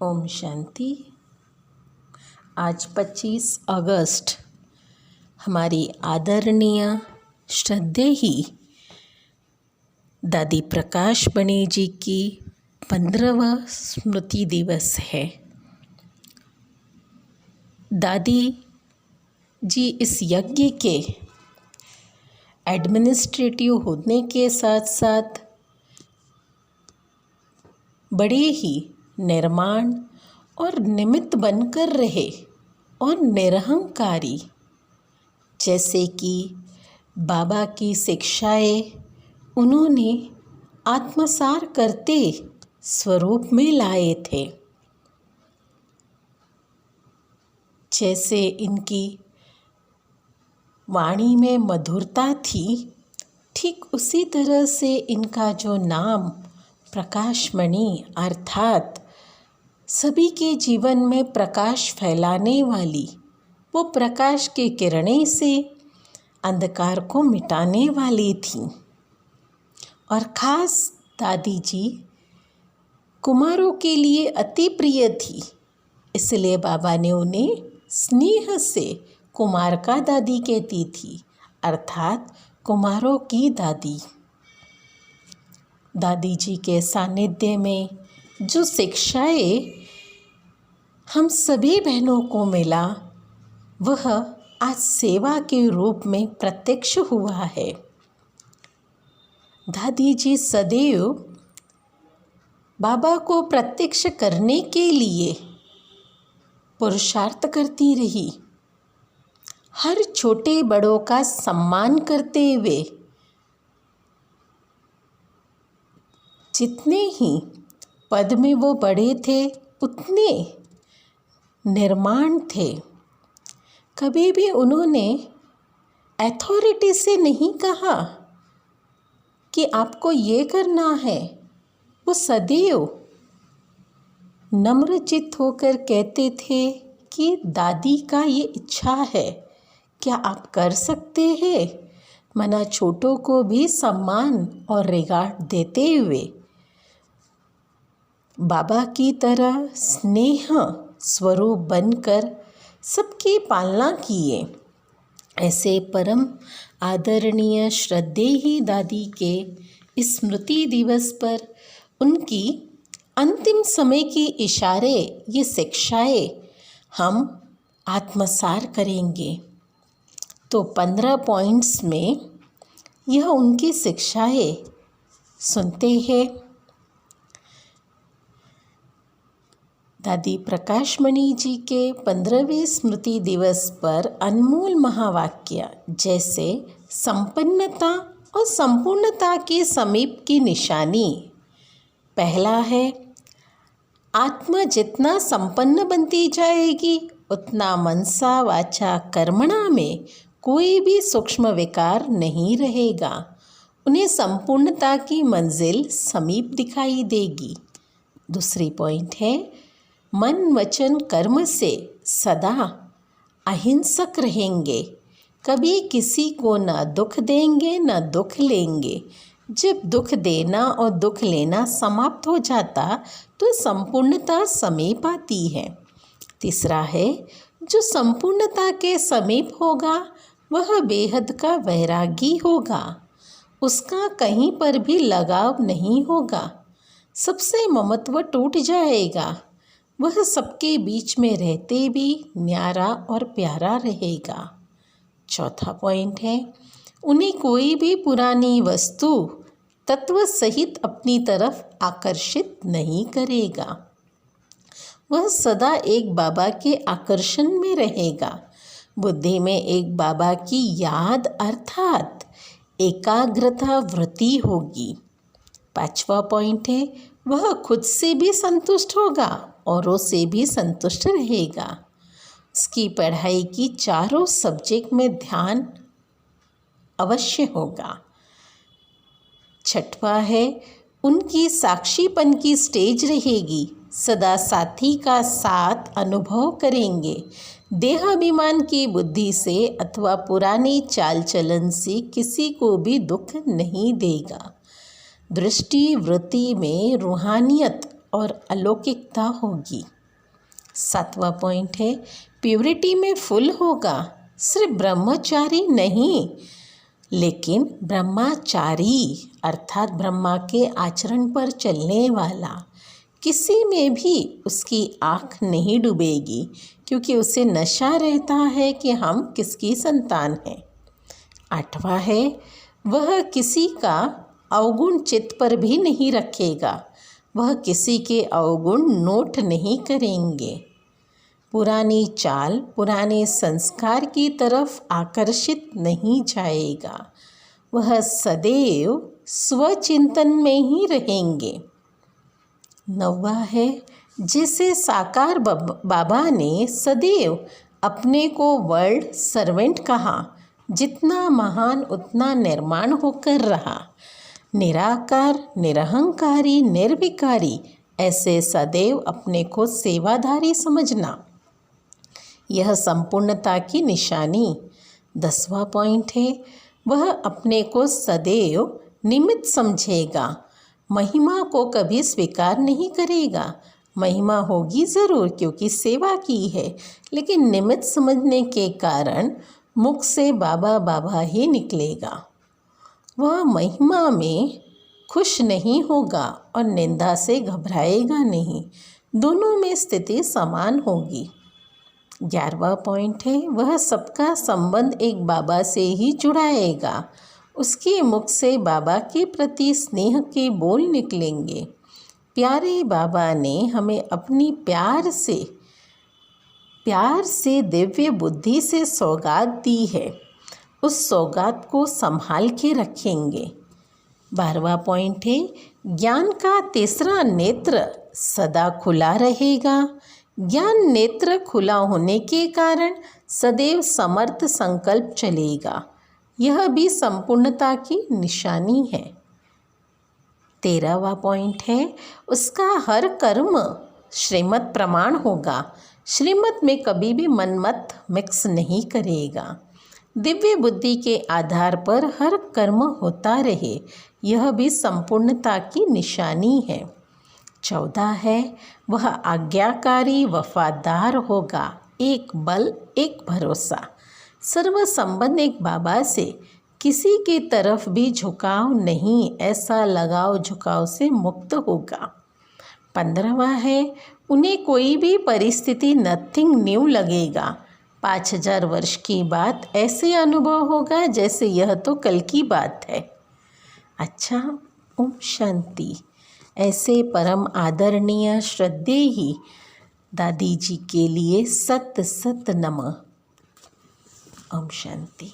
ओम शांति। आज 25 अगस्त हमारी आदरणीय श्रद्धेय दादी प्रकाश बनी जी की 15वां स्मृति दिवस है। दादी जी इस यज्ञ के एडमिनिस्ट्रेटिव होने के साथ साथ बड़े ही निर्माण और निमित्त बनकर रहे और निरहंकारी, जैसे कि बाबा की शिक्षाएं उन्होंने आत्मसार करते स्वरूप में लाए थे। जैसे इनकी वाणी में मधुरता थी, ठीक उसी तरह से इनका जो नाम प्रकाशमणि अर्थात सभी के जीवन में प्रकाश फैलाने वाली, वो प्रकाश की किरणें से अंधकार को मिटाने वाली थी। और ख़ास दादी जी कुमारों के लिए अति प्रिय थी, इसलिए बाबा ने उन्हें स्नेह से कुमार का दादी कहती थी, अर्थात कुमारों की दादी। दादी जी के सानिध्य में जो शिक्षाएं हम सभी बहनों को मिला, वह आज सेवा के रूप में प्रत्यक्ष हुआ है। दादी जी सदैव बाबा को प्रत्यक्ष करने के लिए पुरुषार्थ करती रही, हर छोटे बड़ों का सम्मान करते हुए। जितने ही पद में वो बड़े थे, उतने निर्माण थे। कभी भी उन्होंने अथॉरिटी से नहीं कहा कि आपको ये करना है। वो सदैव नम्रचित्त होकर कहते थे कि दादी का ये इच्छा है, क्या आप कर सकते हैं? मना छोटों को भी सम्मान और रिगार्ड देते हुए बाबा की तरह स्नेह स्वरूप बनकर सबकी पालना किए। ऐसे परम आदरणीय श्रद्धेय दादी के स्मृति दिवस पर उनकी अंतिम समय की इशारे, ये शिक्षाएं हम आत्मसार करेंगे। तो 15 पॉइंट्स में यह उनकी शिक्षाएं सुनते हैं। दादी प्रकाशमणि जी के 15वें स्मृति दिवस पर अनमोल महावाक्य जैसे संपन्नता और संपूर्णता के समीप की निशानी। पहला है, आत्मा जितना संपन्न बनती जाएगी, उतना मनसा वाचा कर्मणा में कोई भी सूक्ष्म विकार नहीं रहेगा। उन्हें संपूर्णता की मंजिल समीप दिखाई देगी। दूसरी पॉइंट है, मन वचन कर्म से सदा अहिंसक रहेंगे, कभी किसी को न दुख देंगे न दुख लेंगे। जब दुख देना और दुख लेना समाप्त हो जाता तो संपूर्णता समीप आती है। तीसरा है, जो संपूर्णता के समीप होगा वह बेहद का वैरागी होगा, उसका कहीं पर भी लगाव नहीं होगा, सबसे ममत्व टूट जाएगा। वह सबके बीच में रहते भी न्यारा और प्यारा रहेगा। चौथा पॉइंट है, उन्हें कोई भी पुरानी वस्तु तत्व सहित अपनी तरफ आकर्षित नहीं करेगा। वह सदा एक बाबा के आकर्षण में रहेगा। बुद्धि में एक बाबा की याद अर्थात एकाग्रता वृत्ति होगी। पांचवा पॉइंट है, वह खुद से भी संतुष्ट होगा, औरों से भी संतुष्ट रहेगा। उसकी पढ़ाई की चारों सब्जेक्ट में ध्यान अवश्य होगा। छठवा है, उनकी साक्षीपन की स्टेज रहेगी, सदा साथी का साथ अनुभव करेंगे। देहाभिमान की बुद्धि से अथवा पुरानी चाल चलन से किसी को भी दुख नहीं देगा। दृष्टि वृत्ति में रूहानियत और अलौकिकता होगी। 7वां पॉइंट है प्योरिटी में फुल होगा, सिर्फ ब्रह्मचारी नहीं लेकिन ब्रह्माचारी अर्थात ब्रह्मा के आचरण पर चलने वाला। किसी में भी उसकी आँख नहीं डूबेगी क्योंकि उसे नशा रहता है कि हम किसकी संतान हैं। 8वां है वह किसी का अवगुण चित्त पर भी नहीं रखेगा, वह किसी के अवगुण नोट नहीं करेंगे। पुरानी चाल पुराने संस्कार की तरफ आकर्षित नहीं जाएगा, वह सदैव स्वचिंतन में ही रहेंगे। 9वां है जिसे साकार बाबा ने सदैव अपने को वर्ल्ड सर्वेंट कहा, जितना महान उतना निर्माण होकर रहा। निराकार, निरहंकारी, निर्विकारी ऐसे सदैव अपने को सेवाधारी समझना, यह संपूर्णता की निशानी। 10वां पॉइंट है वह अपने को सदैव निमित्त समझेगा, महिमा को कभी स्वीकार नहीं करेगा। महिमा होगी ज़रूर क्योंकि सेवा की है, लेकिन निमित्त समझने के कारण मुख से बाबा बाबा ही निकलेगा। वह महिमा में खुश नहीं होगा और निंदा से घबराएगा नहीं, दोनों में स्थिति समान होगी। 11वां पॉइंट है वह सबका संबंध एक बाबा से ही जुड़ाएगा, उसके मुख से बाबा के प्रति स्नेह के बोल निकलेंगे। प्यारे बाबा ने हमें अपनी प्यार से दिव्य बुद्धि से सौगात दी है, उस सौगात को संभाल के रखेंगे। 12वां पॉइंट है ज्ञान का तीसरा नेत्र सदा खुला रहेगा, ज्ञान नेत्र खुला होने के कारण सदैव समर्थ संकल्प चलेगा, यह भी संपूर्णता की निशानी है। 13वां पॉइंट है उसका हर कर्म श्रीमत प्रमाण होगा, श्रीमत में कभी भी मनमत मिक्स नहीं करेगा। दिव्य बुद्धि के आधार पर हर कर्म होता रहे, यह भी संपूर्णता की निशानी है। 14 है वह आज्ञाकारी वफादार होगा, एक बल एक भरोसा, सर्व संबंध एक बाबा से, किसी की तरफ भी झुकाव नहीं, ऐसा लगाव झुकाव से मुक्त होगा। 15वां है उन्हें कोई भी परिस्थिति नथिंग न्यू लगेगा, 5000 वर्ष की बात ऐसे अनुभव होगा जैसे यह तो कल की बात है। अच्छा, ओम शांति। ऐसे परम आदरणीय श्रद्धेय दादी जी के लिए सत सत नमः। ओम शांति।